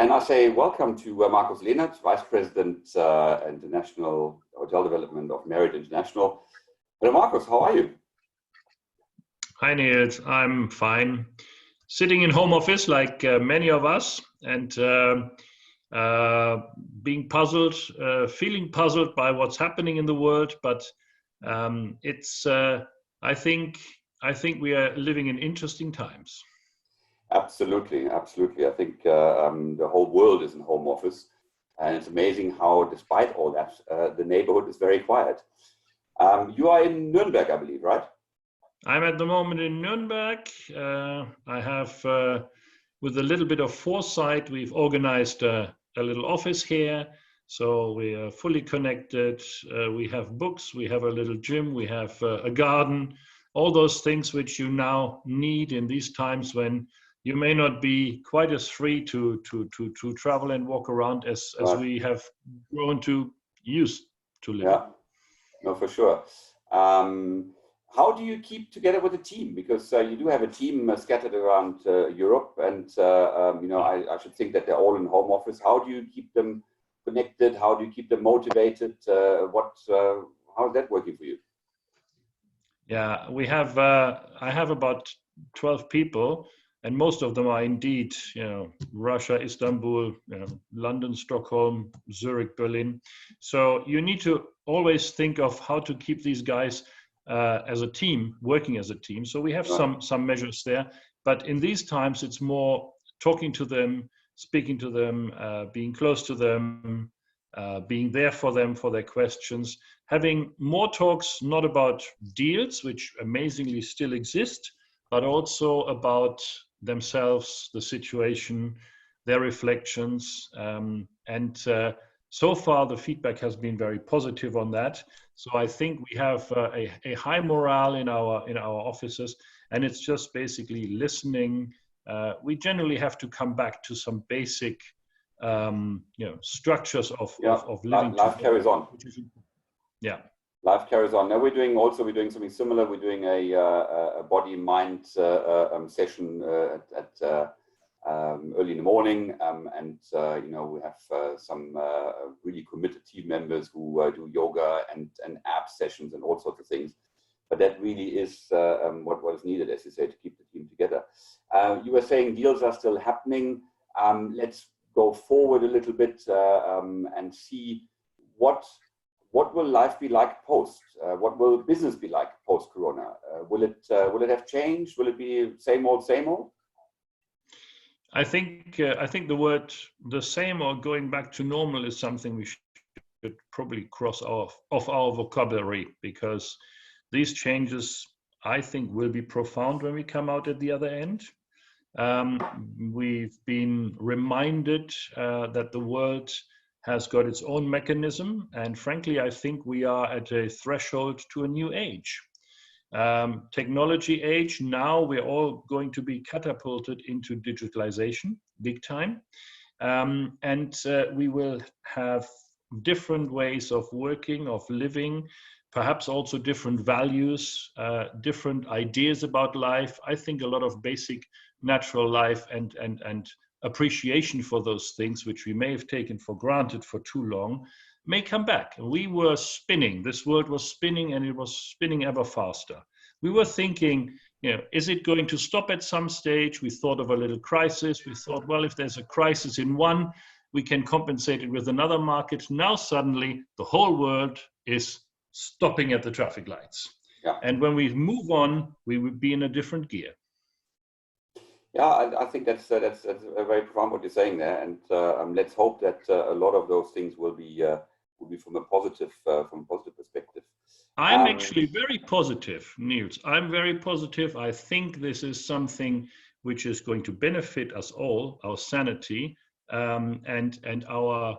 And I say welcome to Markus Lehnert, Vice President International Hotel Development of Marriott International. Hello, Markus, how are you? Hi, Nils. I'm fine. Sitting in home office like many of us, and being puzzled, feeling puzzled by what's happening in the world. But I think we are living in interesting times. Absolutely, absolutely. I think the whole world is in home office, and it's amazing how, despite all that, the neighborhood is very quiet. You are in Nuremberg, I believe, right? I'm at the moment in Nuremberg. I have, with a little bit of foresight, we've organized a little office here. So we are fully connected. We have books, we have a little gym, we have a garden, all those things which you now need in these times when you may not be quite as free to travel and walk around as we have grown to used to live. Yeah, no, for sure. How do you keep together with the team? Because you do have a team scattered around Europe, and I should think that they're all in home office. How do you keep them connected? How do you keep them motivated? How is that working for you? Yeah, I have about 12 people, and most of them are indeed, Russia, Istanbul, London, Stockholm, Zurich, Berlin. So you need to always think of how to keep these guys as a team, working as a team. So we have some measures there, but in these times it's more talking to them, speaking to them, being close to them, being there for them, for their questions, having more talks, not about deals, which amazingly still exist, but also about themselves, the situation, their reflections, and so far the feedback has been very positive on that. So I think we have a high morale in our offices, and it's just basically listening. We generally have to come back to some basic structures of living. Life carries on. Yeah. Life carries on. Now we're doing something similar. We're doing a body mind session at early in the morning, and we have some really committed team members who do yoga and ab sessions and all sorts of things. But that really is what is needed, as you say, to keep the team together. You were saying deals are still happening. Let's go forward a little bit and see what will life be like post? What will business be like post Corona? Will it have changed? Will it be same old, same old? I think the word "the same" or "going back to normal" is something we should probably cross off our vocabulary, because these changes, I think, will be profound when we come out at the other end. We've been reminded that the world has got its own mechanism, and frankly, I think we are at a threshold to a new age. Technology age. Now we're all going to be catapulted into digitalization big time, and we will have different ways of working, of living, perhaps also different values, different ideas about life. I think a lot of basic natural life and appreciation for those things which we may have taken for granted for too long may come back. We were spinning, this world was spinning, and it was spinning ever faster. We were thinking, is it going to stop at some stage? We thought of a little crisis. We thought, well, if there's a crisis in one, we can compensate it with another market. Now suddenly the whole world is stopping at the traffic lights. Yeah. And when we move on, we would be in a different gear. Yeah, I think that's a very profound what you're saying there, and let's hope that a lot of those things will be from a positive perspective. I'm actually very positive, Nils. I'm very positive. I think this is something which is going to benefit us all, our sanity, and our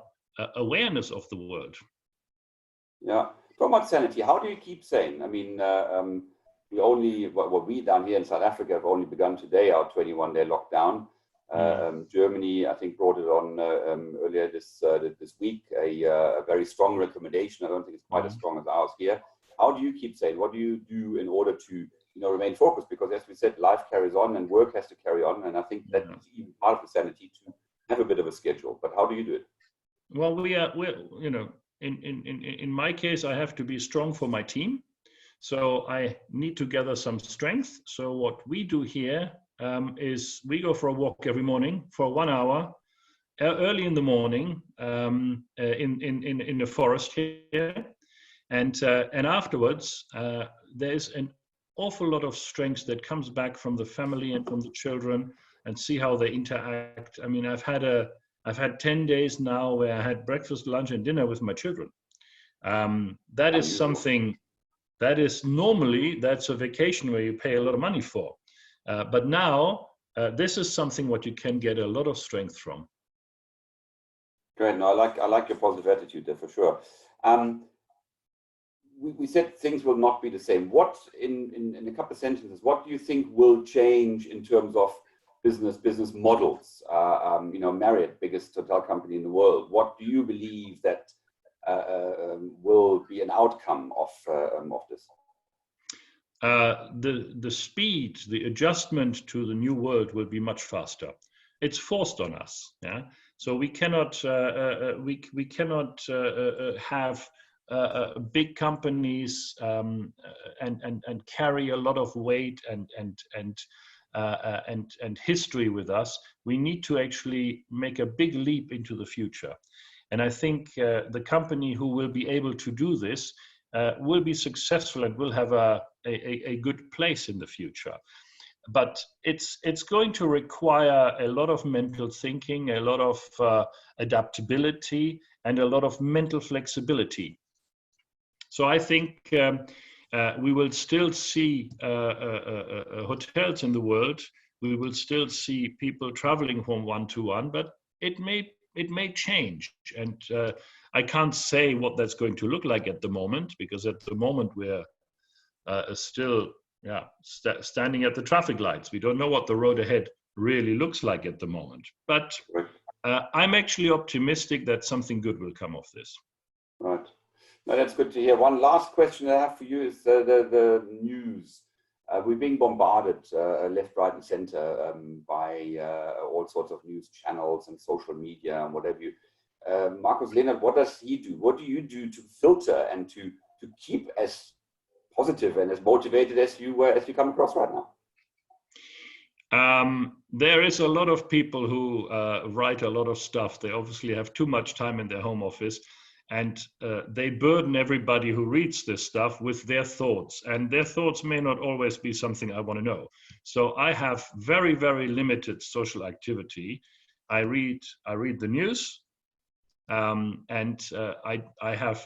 awareness of the world. Yeah, talk about sanity. How do you keep sane? I mean, we down here in South Africa have only begun today our 21-day lockdown. Germany, I think, brought it on earlier this week, a very strong recommendation. I don't think it's quite as strong as ours here. How do you keep sane? What do you do in order to remain focused? Because as we said, life carries on and work has to carry on. And I think that is even part of the sanity to have a bit of a schedule, but how do you do it? Well, we're you know, in my case, I have to be strong for my team. So I need to gather some strength. So what we do here is we go for a walk every morning for 1 hour, early in the morning, in the forest here, and afterwards there's an awful lot of strength that comes back from the family and from the children, and see how they interact. I mean, I've had 10 days now where I had breakfast, lunch, and dinner with my children. That is something that is normally, that's a vacation where you pay a lot of money for. But now, this is something what you can get a lot of strength from. Great. No, I like your positive attitude there for sure. We said things will not be the same. What, in a couple of sentences, what do you think will change in terms of business models? You know, Marriott, biggest hotel company in the world. What do you believe that will be an outcome of this? The speed, the adjustment to the new world will be much faster. It's forced on us. Yeah. So we cannot have big companies and carry a lot of weight and history with us. We need to actually make a big leap into the future. And I think the company who will be able to do this will be successful and will have a good place in the future. But it's going to require a lot of mental thinking, a lot of adaptability, and a lot of mental flexibility. So I think we will still see hotels in the world. We will still see people traveling from one to one, but it may change. And I can't say what that's going to look like at the moment, because at the moment we're still standing at the traffic lights. We don't know what the road ahead really looks like at the moment. But I'm actually optimistic that something good will come of this. Right. No, that's good to hear. One last question I have for you is the news. We're being bombarded left, right, and center by all sorts of news channels and social media and whatever you. Markus Lehnert, what does he do? What do you do to filter and to keep as positive and as motivated as you come across right now? There is a lot of people who write a lot of stuff. They obviously have too much time in their home office, and they burden everybody who reads this stuff with their thoughts, and their thoughts may not always be something I want to know. So I have very, very limited social activity. I read the news, and I have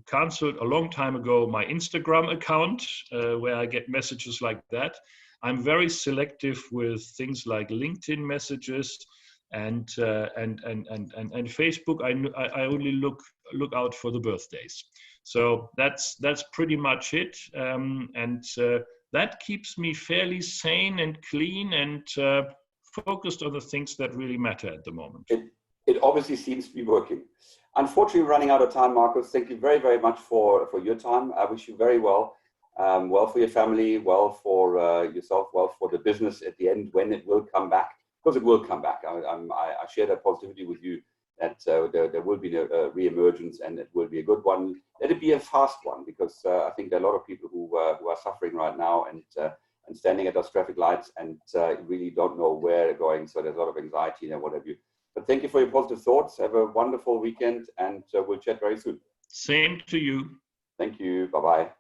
canceled a long time ago my Instagram account where I get messages like that. I'm very selective with things like LinkedIn messages and Facebook. I only look out for the birthdays. So that's pretty much it, and that keeps me fairly sane and clean and focused on the things that really matter at the moment. It obviously seems to be working. Unfortunately, we're running out of time, Markus. Thank you very, very much for your time. I wish you very well. Well for your family, well for yourself, well for the business at the end when it will come back. Because it will come back. I share that positivity with you that there will be a re-emergence, and it will be a good one. Let it be a fast one, because I think there are a lot of people who are suffering right now and standing at those traffic lights and really don't know where they're going. So there's a lot of anxiety and what have you. But thank you for your positive thoughts. Have a wonderful weekend, and we'll chat very soon. Same to you. Thank you. Bye-bye.